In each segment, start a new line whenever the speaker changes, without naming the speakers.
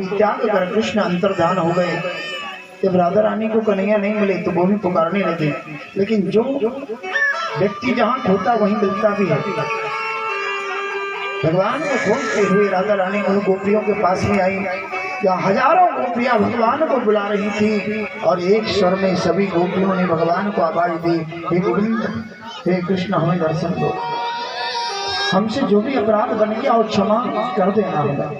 गोपी त्याग कर कृष्ण अंतर्धान हो गए। जब राधा रानी को कन्हैया नहीं मिले तो वो भी पुकारने लगे, लेकिन जो व्यक्ति जहाँ खोता वहीं मिलता भी है। भगवान को खोजते हुए राधा रानी उन गोपियों के पास में आई, या हजारों गोपियां भगवान को बुला रही थी, और एक स्वर में सभी गोपियों ने भगवान को आवाज दी, हे गोविंद, हे कृष्ण, हमें दर्शन दो, हमसे जो भी अपराध बन गया और क्षमा कर देना होगा।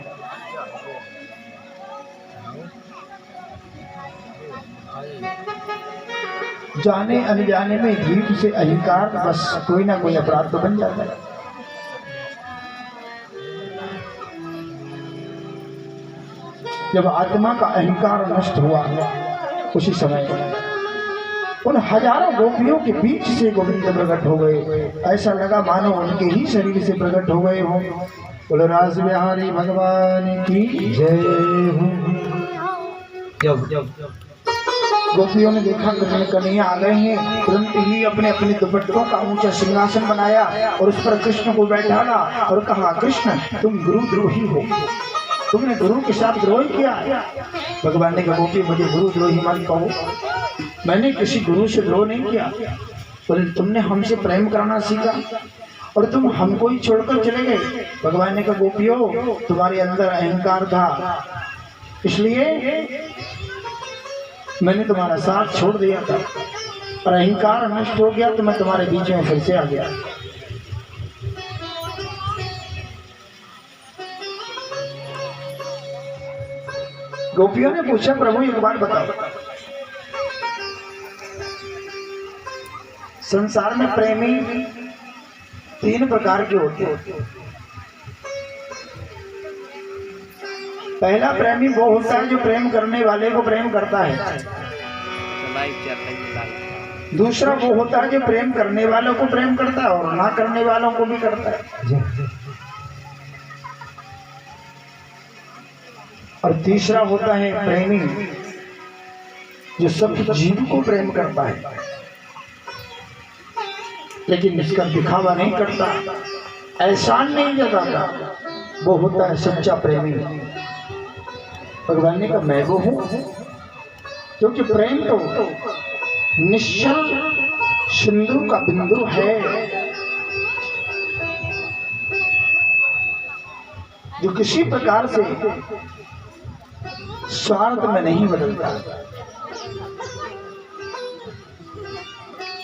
जाने अनजाने में जीव से अहंकार बस कोई ना कोई अपराध तो बन जाता है। जब आत्मा का अहंकार नष्ट हुआ उसी समय उन हजारों गोपियों के बीच से गोविंद प्रकट हो गए। ऐसा लगा मानो उनके ही शरीर से प्रकट हो गए हों। बोलो रास बिहारी भगवान की जय हो। गोपियों ने देखा कृष्ण कन्हैया आ गए हैं, तुरंत ही अपने अपने दुपट्टों का ऊंचा सिंहासन बनाया और उस पर कृष्ण को बैठाना और कहा, कृष्ण तुम गुरुद्रोही हो, तुमने गुरु के साथ द्रोह किया। भगवान ने कहा, गोपी मुझे गुरुद्रोही मत कहो, मैंने किसी गुरु से द्रोह नहीं किया, बोले तुमने हमसे प्रेम करना सीखा और तुम हमको ही छोड़कर चले गए। भगवान ने कहा, गोपियों तुम्हारे अंदर अहंकार था, इसलिए मैंने तुम्हारा साथ छोड़ दिया था, और अहंकार नष्ट हो गया तो मैं तुम्हारे बीच में फिर से आ गया। गोपियों ने पूछा, प्रभु एक बात बताओ, संसार में प्रेमी 3 प्रकार के होते हैं। पहला प्रेमी वो होता है जो प्रेम करने वाले को प्रेम करता है। दूसरा वो होता है जो प्रेम करने वालों को प्रेम करता है और ना करने वालों को भी करता है। और तीसरा होता है प्रेमी जो सब जीव को प्रेम करता है लेकिन इसका दिखावा नहीं करता, एहसान नहीं जताता, वो होता है सच्चा प्रेमी। भगवान ने कहा, मैं वो हूं, क्योंकि प्रेम तो निश्चल सिंधु का बिंदु है जो किसी प्रकार से स्वार्थ में नहीं बदलता,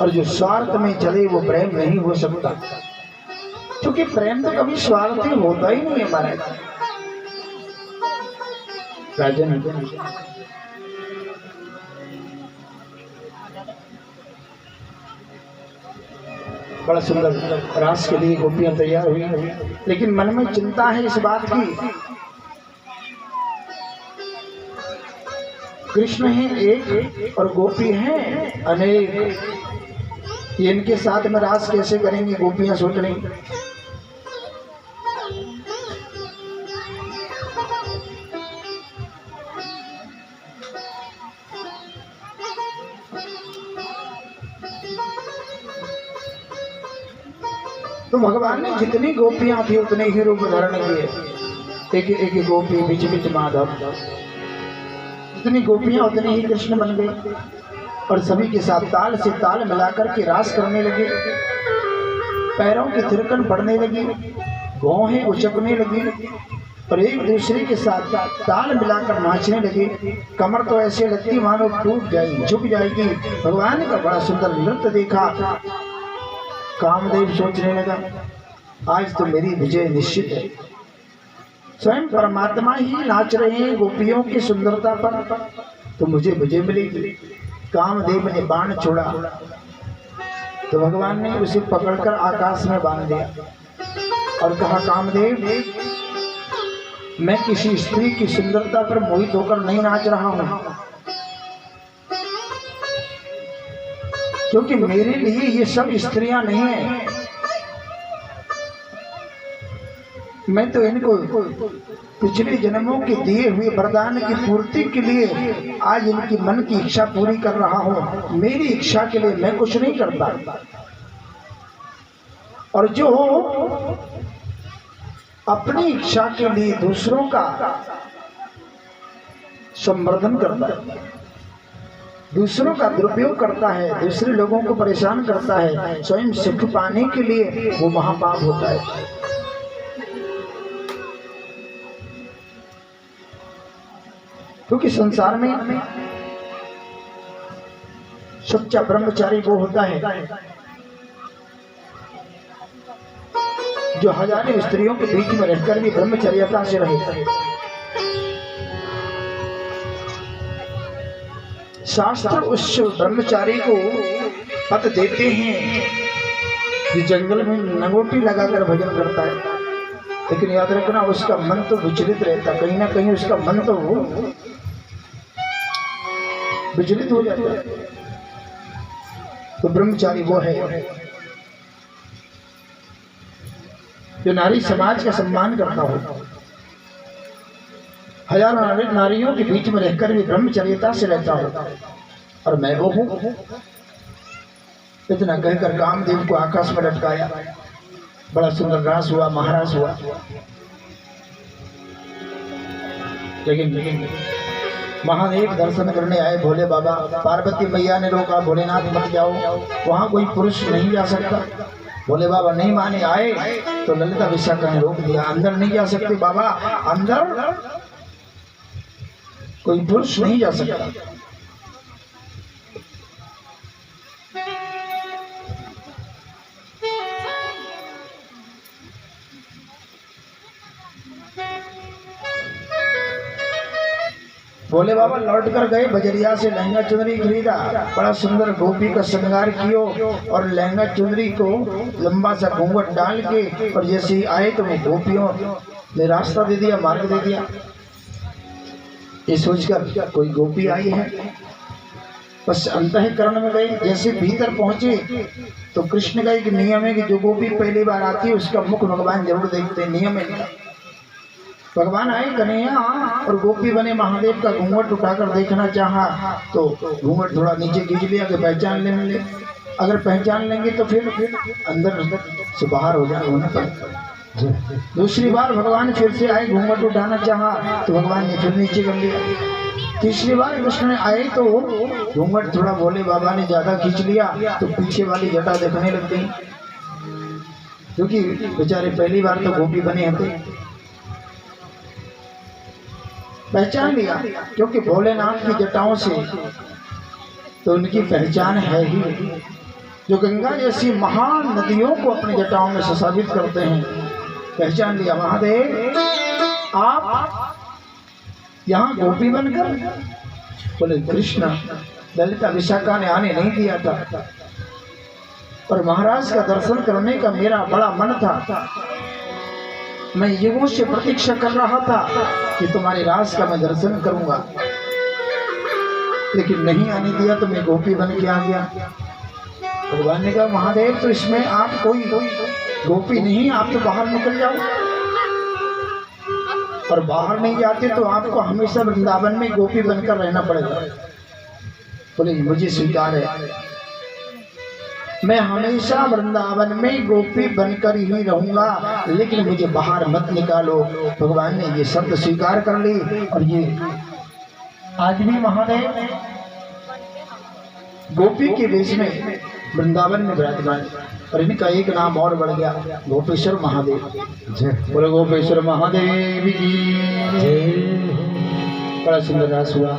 और जो स्वार्थ में चले वो प्रेम नहीं हो सकता, क्योंकि प्रेम तो कभी स्वार्थी होता ही नहीं है। हमारे राजन बड़ा सुंदर रास के लिए गोपियां तैयार हुई, लेकिन मन में चिंता है इस बात की, कृष्ण है एक और गोपी हैं अनेक, ये इनके साथ में रास कैसे करेंगे? गोपियां सोच रही। तो भगवान ने जितनी गोपियां थी उतने ही रूप धारण किए, एक एक गोपी बीच बीच माधव, जितनी गोपियां उतने ही कृष्ण बन गए और सभी के साथ ताल से ताल मिलाकर के रास करने लगे। पैरों की थिरकन पड़ने लगी, भौहें उचकने लगी और एक दूसरे के साथ ताल मिलाकर नाचने लगे। कमर तो ऐसे लगती मानो टूट जाएगी, झुक जाएगी। भगवान का बड़ा सुंदर नृत्य देखा, कामदेव सोचने लगा, आज तो मेरी विजय निश्चित है। स्वयं परमात्मा ही नाच रहे हैं गोपियों की सुंदरता पर, तो मुझे विजय मिलेगी। कामदेव ने बाण छोड़ा तो भगवान ने उसे पकड़कर आकाश में बांध दिया और कहा, कामदेव मैं किसी स्त्री की सुंदरता पर मोहित होकर नहीं नाच रहा हूं, क्योंकि मेरे लिए ये सब स्त्रियां नहीं है। मैं तो इनको पिछले जन्मों के दिए हुए वरदान की पूर्ति के लिए आज इनकी मन की इच्छा पूरी कर रहा हूं। मेरी इच्छा के लिए मैं कुछ नहीं करता। और जो अपनी इच्छा के लिए दूसरों का संवर्धन करता है, दूसरों का दुरुपयोग करता है, दूसरे लोगों को परेशान करता है, स्वयं सुख पाने के लिए वो महापाप होता है। क्योंकि संसार में सच्चा ब्रह्मचारी वो होता है जो हजारों स्त्रियों के बीच में रहकर भी ब्रह्मचर्यता से रहे। शास्त्र उस ब्रह्मचारी को पद देते हैं जो जंगल में नगोटी लगाकर भजन करता है, लेकिन याद रखना उसका मन तो विचलित रहता, कहीं ना कहीं उसका मन तो विचलित हो जाता है। तो ब्रह्मचारी वो है जो नारी समाज का सम्मान करता हो, हजारों नारियों के बीच में रहकर भी ब्रह्मचर्यता से रहता हो। और मैं वो हूं। इतना कहकर कामदेव को आकाश में लटकाया, बड़ा सुंदर रास हुआ, महाराज हुआ। लेकिन महादेव दर्शन करने आए भोले बाबा। पार्वती मैया ने रोका, भोलेनाथ मत जाओ, वहां कोई पुरुष नहीं जा सकता। भोले बाबा नहीं माने, आए तो ललिता विशाखा ने रोक दिया, अंदर नहीं जा सकते बाबा, अंदर कोई पुरुष नहीं जा सकता। भोले बाबा लौट कर गए, बजरिया से लहंगा चुनरी खरीदा, बड़ा सुंदर गोपी का श्रृंगार कियो और लहंगा चुनरी को लंबा सा घूंघट डाल के, और जैसे ही आए तो वो गोपियों ने रास्ता दे दिया, मार्ग दे दिया। ये सोचकर कोई गोपी आई है, बस अंतःकरण में गए। जैसे भीतर पहुंचे तो कृष्ण का एक नियम है कि जो गोपी पहली बार आती है उसका मुख भगवान जरूर देखते हैं, नियम है। भगवान आए कन्हैया और गोपी बने महादेव का घूंघट उठाकर देखना चाहा तो घूंघट थोड़ा नीचे खींच लिया कि पहचान ले। अगर पहचान लेंगे तो फिर अंदर से बाहर हो जाए होने पर। दूसरी बार भगवान फिर से आए, घूंघट उठाना चाहा तो भगवान ने फिर नीचे कर लिया। तीसरी बार कृष्ण आए तो घूंघट थोड़ा भोले बाबा ने ज्यादा खींच लिया तो पीछे वाली जटा देखने लग गई, क्योंकि बेचारे पहली बार तो गोपी बने थे। पहचान लिया, क्योंकि भोलेनाथ की जटाओं से तो उनकी पहचान है ही, जो गंगा जैसी महान नदियों को अपनी जटाओं में सुशोभित करते हैं। पहचान लिया, महादेव आप यहाँ गोपी बनकर? बोले कृष्ण, ललिता विशाखा ने आने नहीं दिया था, और महाराज का दर्शन करने का मेरा बड़ा मन था। मैं युगों से प्रतीक्षा कर रहा था कि तुम्हारे राज का मैं दर्शन करूंगा, लेकिन नहीं आने दिया तो मैं गोपी बन के आ गया। भगवान ने कहा महादेव तो इसमें आप कोई गोपी नहीं, आप तो बाहर निकल जाओ, और बाहर नहीं जाते तो आपको हमेशा वृंदावन में गोपी बनकर रहना पड़ेगा। बोले मुझे स्वीकार है, मैं हमेशा वृंदावन में गोपी बनकर ही रहूंगा, लेकिन मुझे बाहर मत निकालो। भगवान ने ये शब्द स्वीकार कर ली, और ये आज भी महादेव गोपी के वेश में वृंदावन में विराजमान, और इनका एक नाम और बढ़ गया, गोपेश्वर महादेव। बोले गोपेश्वर महादेव की बड़ा सुंदर रास हुआ।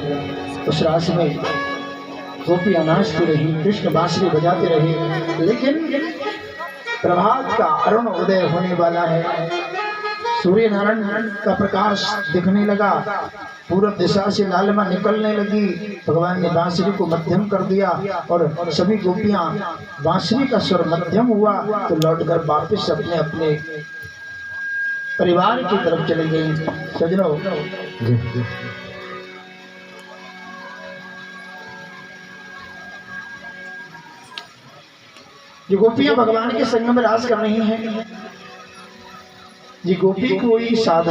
उस रास में गोपियां नाचती रही, कृष्ण बांसुरी बजाते रहे। लेकिन प्रभात का अरुण उदय होने वाला है, सूर्य नारायण का प्रकाश दिखने लगा, पूर्व दिशा से लालिमा निकलने लगी। भगवान ने बांसुरी को मध्यम कर दिया, और सभी गोपियां बांसुरी का स्वर मध्यम हुआ तो लौटकर वापस अपने अपने परिवार की तरफ चली गई। सजनों, जो गोपियां भगवान के संग में रास कर रही हैं, ये गोपी कोई साधन